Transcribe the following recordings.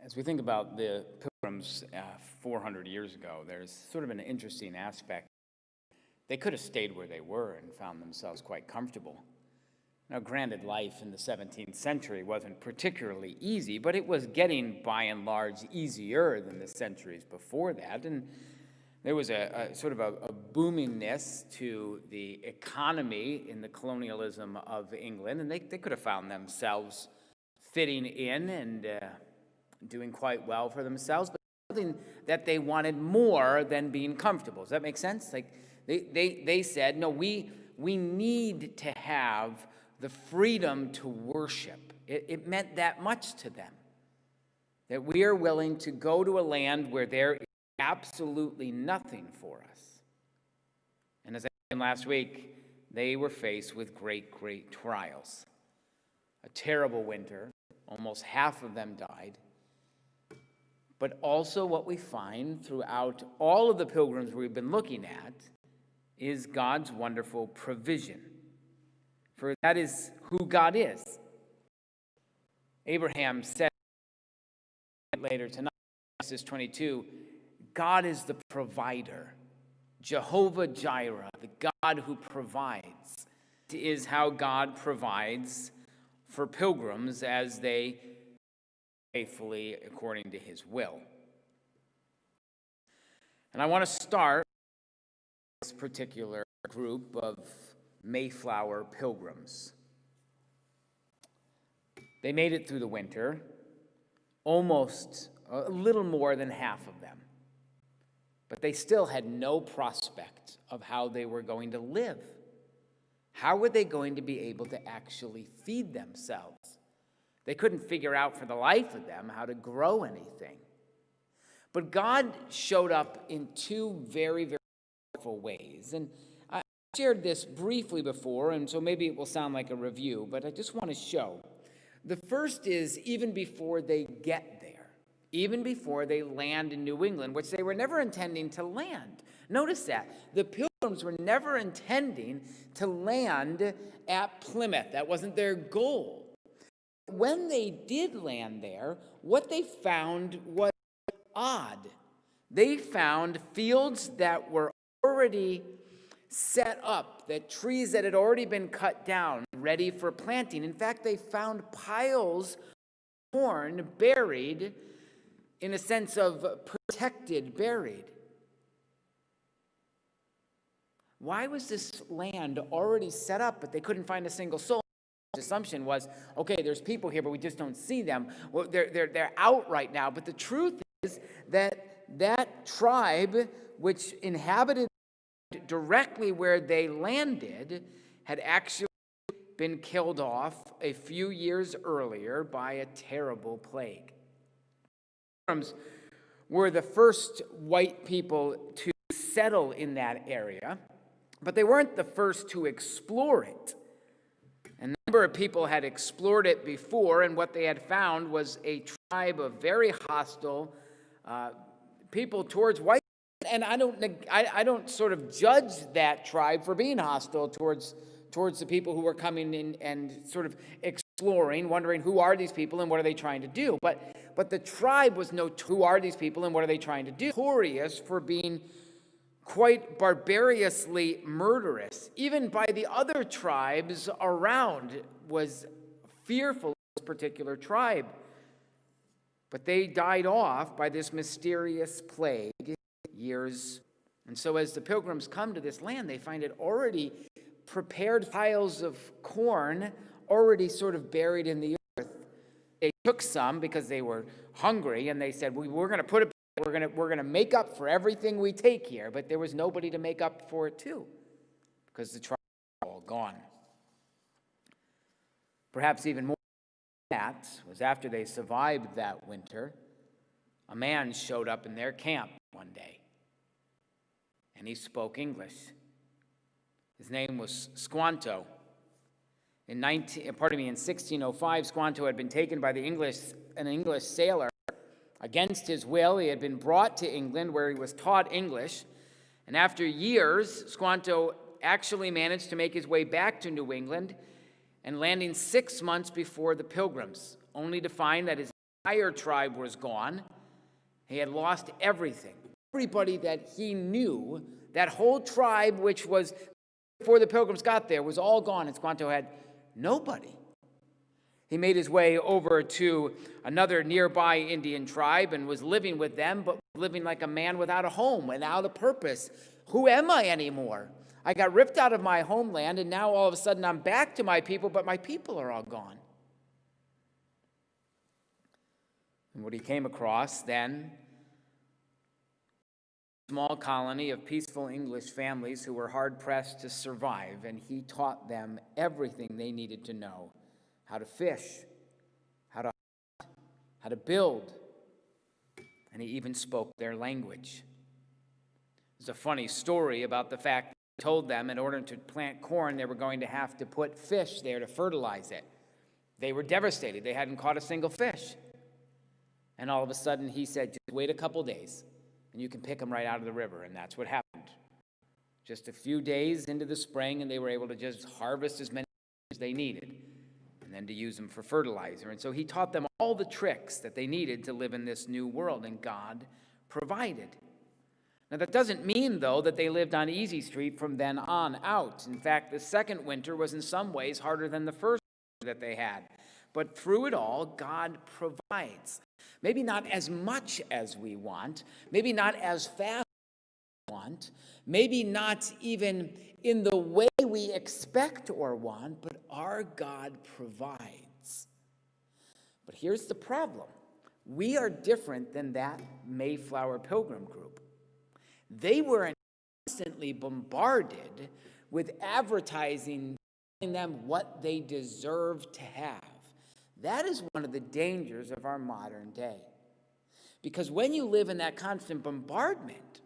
As we think about the Pilgrims 400 years ago, there's sort of an interesting aspect. They could have stayed where they were and found themselves quite comfortable. Now, granted, life in the 17th century wasn't particularly easy, but it was getting, by and large, easier than the centuries before that. And there was a sort of a boomingness to the economy in the colonialism of England, and they could have found themselves fitting in and doing quite well for themselves, but something that they wanted more than being comfortable. Does that make sense? Like they said, no, we need to have the freedom to worship. It meant that much to them, that we are willing to go to a land where there is absolutely nothing for us. And as I mentioned last week, they were faced with great trials. A terrible winter. Almost half of them died. But also what we find throughout all of the pilgrims we've been looking at is God's wonderful provision. For that is who God is. Abraham said later tonight, Genesis 22, God is the provider. Jehovah Jireh, the God who provides, is how God provides for pilgrims as they faithfully according to his will. And I want to start this particular group of Mayflower pilgrims. They made it through the winter, almost a little more than half of them. But they still had no prospect of how they were going to live. How were they going to be able to actually feed themselves? They couldn't figure out for the life of them how to grow anything. But God showed up in two very powerful ways. And I shared this briefly before, and so maybe it will sound like a review, but I just want to show. The first is even before they get there, even before they land in New England, which they were never intending to land. Notice that. The Pilgrims were never intending to land at Plymouth. That wasn't their goal. When they did land there, what they found was odd. They found fields that were already set up, that trees that had already been cut down, ready for planting. In fact, they found piles of corn buried, in a sense of protected, buried. Why was this land already set up, but they couldn't find a single soul? The assumption was, okay, there's people here, but we just don't see them. Well, they're out right now. But the truth is that tribe, which inhabited directly where they landed, had actually been killed off a few years earlier by a terrible plague. Pilgrims were the first white people to settle in that area, but they weren't the first to explore it. A number of people had explored it before, and what they had found was a tribe of very hostile people towards white. And I don't sort of judge that tribe for being hostile towards the people who were coming in and sort of exploring, wondering who are these people and what are they trying to do. But the tribe was who are these people and what are they trying to do? Notorious for being quite barbarously murderous. Even by the other tribes around, was fearful of this particular tribe. But they died off by this mysterious plague years. And so as the pilgrims come to this land, they find it already prepared piles of corn already sort of buried in the earth. They took some because they were hungry, and they said, we're going to put it, we're going to make up for everything we take here. But there was nobody to make up for it too, because the tribe was all gone. Perhaps even more than that was after they survived that winter, a man showed up in their camp one day, and he spoke English. His name was Squanto. In 1605, Squanto had been taken by an English sailor. Against his will, he had been brought to England, where he was taught English. And after years, Squanto actually managed to make his way back to New England, and landing 6 months before the Pilgrims, only to find that his entire tribe was gone. He had lost everything. Everybody that he knew, that whole tribe, which was before the Pilgrims got there, was all gone. And Squanto had nobody. He made his way over to another nearby Indian tribe and was living with them, but living like a man without a home, without a purpose. Who am I anymore? I got ripped out of my homeland, and now all of a sudden I'm back to my people, but my people are all gone. And what he came across then, a small colony of peaceful English families who were hard-pressed to survive, and he taught them everything they needed to know: how to fish, how to hunt, how to build, and he even spoke their language. There's a funny story about the fact that he told them in order to plant corn, they were going to have to put fish there to fertilize it. They were devastated. They hadn't caught a single fish. And all of a sudden, he said, just wait a couple days, and you can pick them right out of the river. And that's what happened. Just a few days into the spring, and they were able to just harvest as many as they needed, and then to use them for fertilizer. And so he taught them all the tricks that they needed to live in this new world, and God provided. Now, that doesn't mean, though, that they lived on easy street from then on out. In fact, the second winter was in some ways harder than the first winter that they had. But through it all, God provides. Maybe not as much as we want, maybe not as fast as we want, maybe not even in the way we expect or want, but our God provides. But here's the problem. We are different than that Mayflower Pilgrim group. They were constantly bombarded with advertising telling them what they deserve to have. That is one of the dangers of our modern day. Because when you live in that constant bombardment,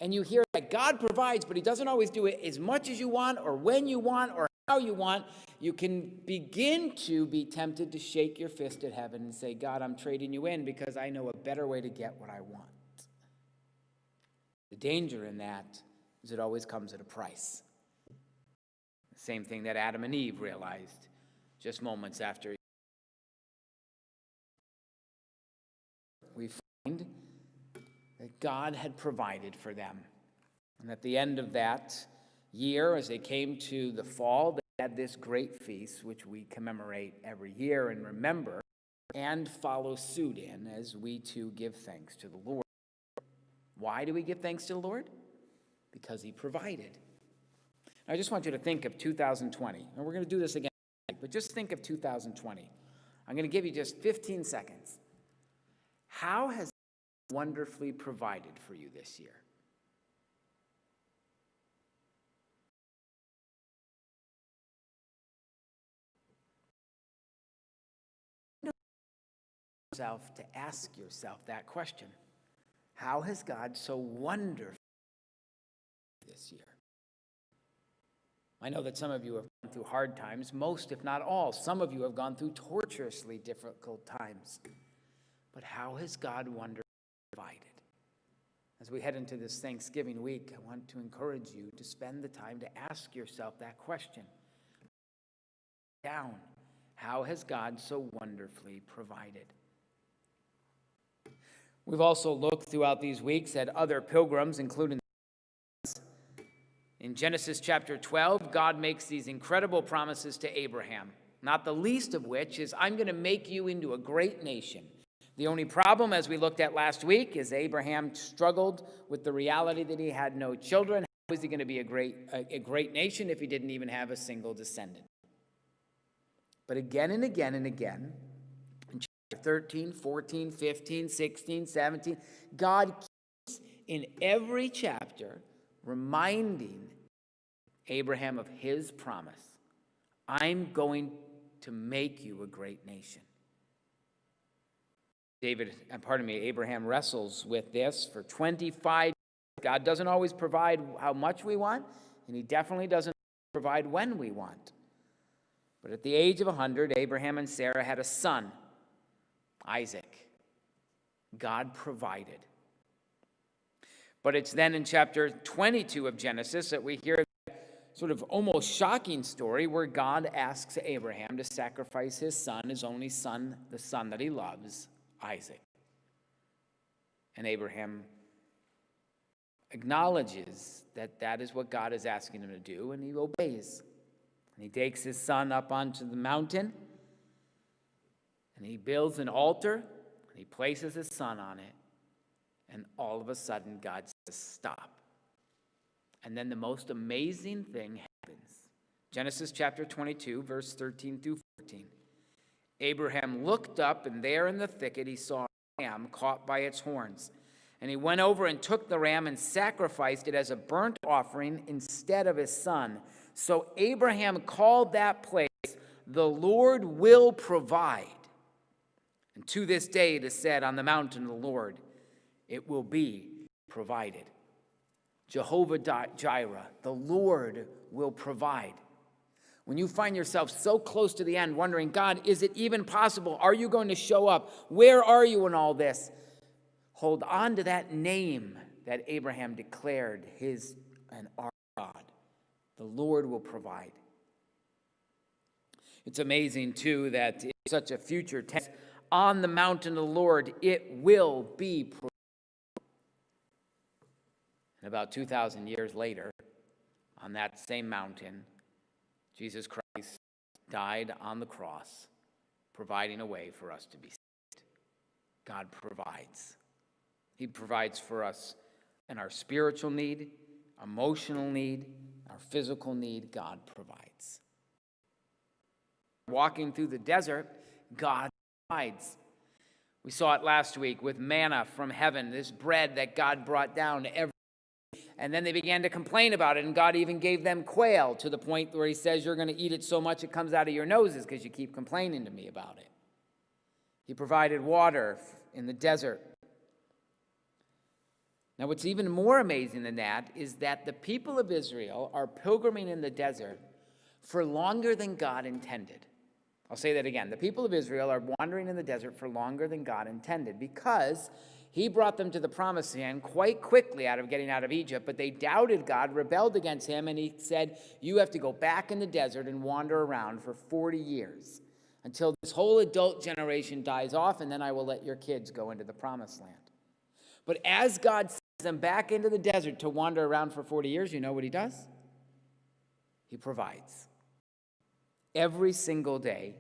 and you hear that God provides, but he doesn't always do it as much as you want, or when you want, or how you want, you can begin to be tempted to shake your fist at heaven and say, God, I'm trading you in because I know a better way to get what I want. The danger in that is it always comes at a price. The same thing that Adam and Eve realized just moments after. We find that God had provided for them. And at the end of that year, as they came to the fall, they had this great feast, which we commemorate every year and remember and follow suit in as we too give thanks to the Lord. Why do we give thanks to the Lord? Because he provided. I just want you to think of 2020. And we're going to do this again. But just think of 2020. I'm going to give you just 15 seconds. How has God wonderfully provided for you this year? To ask yourself that question. How has God so wonderfully this year? I know that some of you have gone through hard times, most, if not all. Some of you have gone through torturously difficult times. But how has God wonderfully provided? As we head into this Thanksgiving week, I want to encourage you to spend the time to ask yourself that question. Down. How has God so wonderfully provided? We've also looked throughout these weeks at other pilgrims, including in Genesis chapter 12, God makes these incredible promises to Abraham, not the least of which is, I'm going to make you into a great nation. The only problem, as we looked at last week, is Abraham struggled with the reality that he had no children. How was he going to be a great nation if he didn't even have a single descendant? But again and again and again, in chapter 13, 14, 15, 16, 17, God keeps in every chapter reminding Abraham of his promise. I'm going to make you a great nation. Abraham wrestles with this for 25 years. God doesn't always provide how much we want, and he definitely doesn't provide when we want. But at the age of 100, Abraham and Sarah had a son, Isaac. God provided. But it's then in chapter 22 of Genesis that we hear that sort of almost shocking story where God asks Abraham to sacrifice his son, his only son, the son that he loves, Isaac. And Abraham acknowledges that that is what God is asking him to do, and he obeys. And he takes his son up onto the mountain, and he builds an altar, and he places his son on it, and all of a sudden God says, stop. And then the most amazing thing happens. Genesis chapter 22, verse 13 through 14. Abraham looked up, and there in the thicket he saw a ram caught by its horns. And he went over and took the ram and sacrificed it as a burnt offering instead of his son. So Abraham called that place, "The Lord will provide." And to this day it is said, on the mountain of the Lord, it will be provided. Jehovah Jireh, the Lord will provide. When you find yourself so close to the end, wondering, God, is it even possible? Are you going to show up? Where are you in all this? Hold on to that name that Abraham declared his and our God. The Lord will provide. It's amazing, too, that in such a future tense, on the mountain of the Lord, it will be provided. And about 2,000 years later, on that same mountain, Jesus Christ died on the cross, providing a way for us to be saved. God provides. He provides for us in our spiritual need, emotional need, our physical need. God provides. Walking through the desert, God provides. We saw it last week with manna from heaven, this bread that God brought down every day. And then they began to complain about it, and God even gave them quail to the point where he says, you're going to eat it so much it comes out of your noses because you keep complaining to me about it. He provided water in the desert. Now, what's even more amazing than that is that the people of Israel are pilgriming in the desert for longer than God intended. I'll say that again. The people of Israel are wandering in the desert for longer than God intended because he brought them to the promised land quite quickly getting out of Egypt, but they doubted God, rebelled against him, and he said, you have to go back in the desert and wander around for 40 years until this whole adult generation dies off, and then I will let your kids go into the promised land. But as God sends them back into the desert to wander around for 40 years, you know what he does? He provides. Every single day,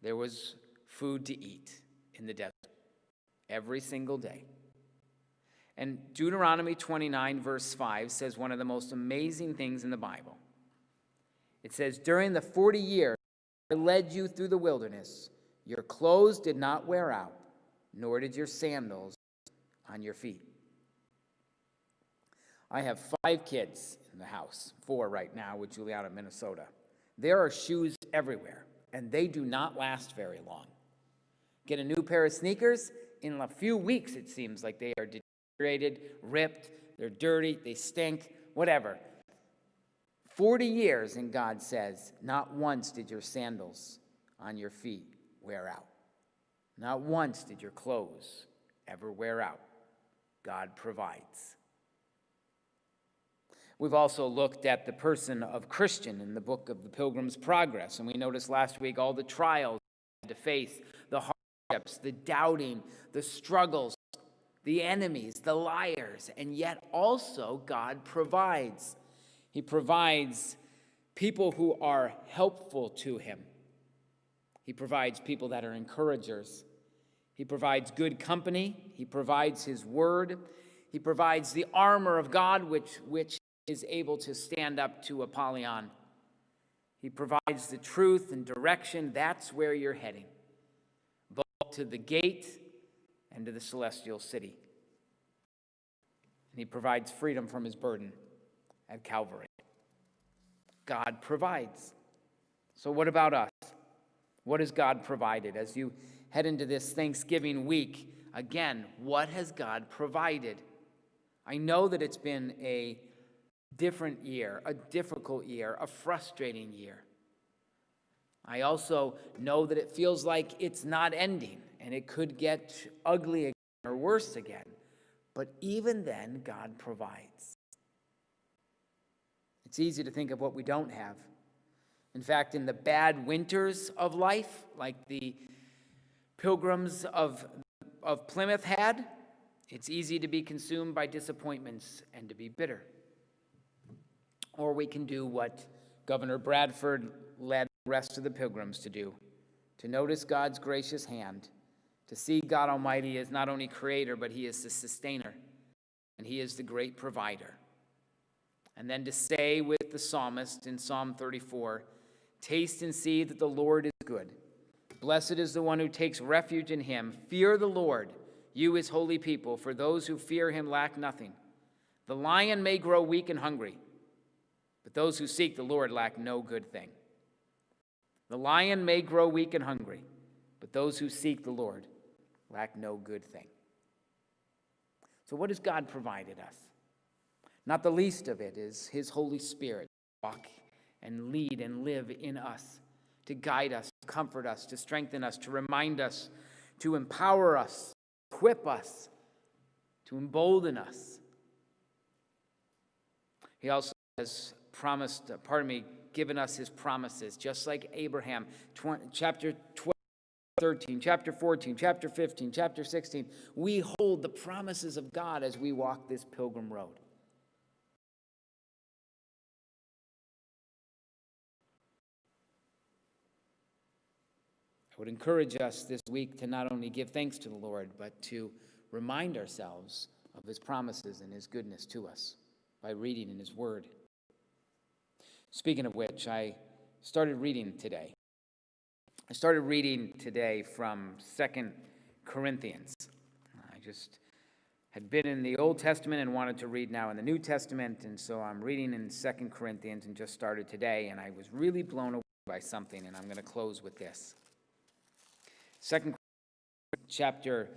there was food to eat in the desert. Every single day. And Deuteronomy 29, verse 5 says one of the most amazing things in the Bible. It says, during the 40 years I led you through the wilderness, your clothes did not wear out, nor did your sandals on your feet. I have 5 kids in the house, 4 right now with Juliana in Minnesota. There are shoes everywhere, and they do not last very long. Get a new pair of sneakers, in a few weeks it seems like they are deteriorated, ripped, they're dirty, they stink, whatever. 40 years, and God says, not once did your sandals on your feet wear out. Not once did your clothes ever wear out. God provides. We've also looked at the person of Christian in the book of the Pilgrim's Progress, and we noticed last week all the trials he had to face, the hardships, the doubting, the struggles, the enemies, the liars, and yet also God provides. He provides people who are helpful to him. He provides people that are encouragers. He provides good company. He provides his word. He provides the armor of God, which is able to stand up to Apollyon. He provides the truth and direction. That's where you're heading, both to the gate and to the celestial city. And he provides freedom from his burden at Calvary. God provides. So what about us? What has God provided? As you head into this Thanksgiving week, again, what has God provided? I know that it's been a different year, a difficult year, a frustrating year. I also know that it feels like it's not ending, and it could get ugly again or worse again. But even then, God provides. It's easy to think of what we don't have. In fact, in the bad winters of life, like the pilgrims of Plymouth had, it's easy to be consumed by disappointments and to be bitter. Or we can do what Governor Bradford led the rest of the pilgrims to do, to notice God's gracious hand, to see God Almighty as not only creator, but he is the sustainer, and he is the great provider. And then to say with the psalmist in Psalm 34, taste and see that the Lord is good. Blessed is the one who takes refuge in him. Fear the Lord, you his holy people, for those who fear him lack nothing. The lion may grow weak and hungry, but those who seek the Lord lack no good thing. The lion may grow weak and hungry, but those who seek the Lord lack no good thing. So what has God provided us? Not the least of it is his Holy Spirit to walk and lead and live in us, to guide us, to comfort us, to strengthen us, to remind us, to empower us, equip us, to embolden us. He also has given us his promises, just like Abraham, chapter 12, 13, chapter 14, chapter 15, chapter 16. We hold the promises of God as we walk this pilgrim road. I would encourage us this week to not only give thanks to the Lord, but to remind ourselves of his promises and his goodness to us by reading in his word. Speaking of which, I started reading today. From 2 Corinthians. I just had been in the Old Testament and wanted to read now in the New Testament, and so I'm reading in 2 Corinthians and just started today, and I was really blown away by something, and I'm going to close with this. 2 Corinthians chapter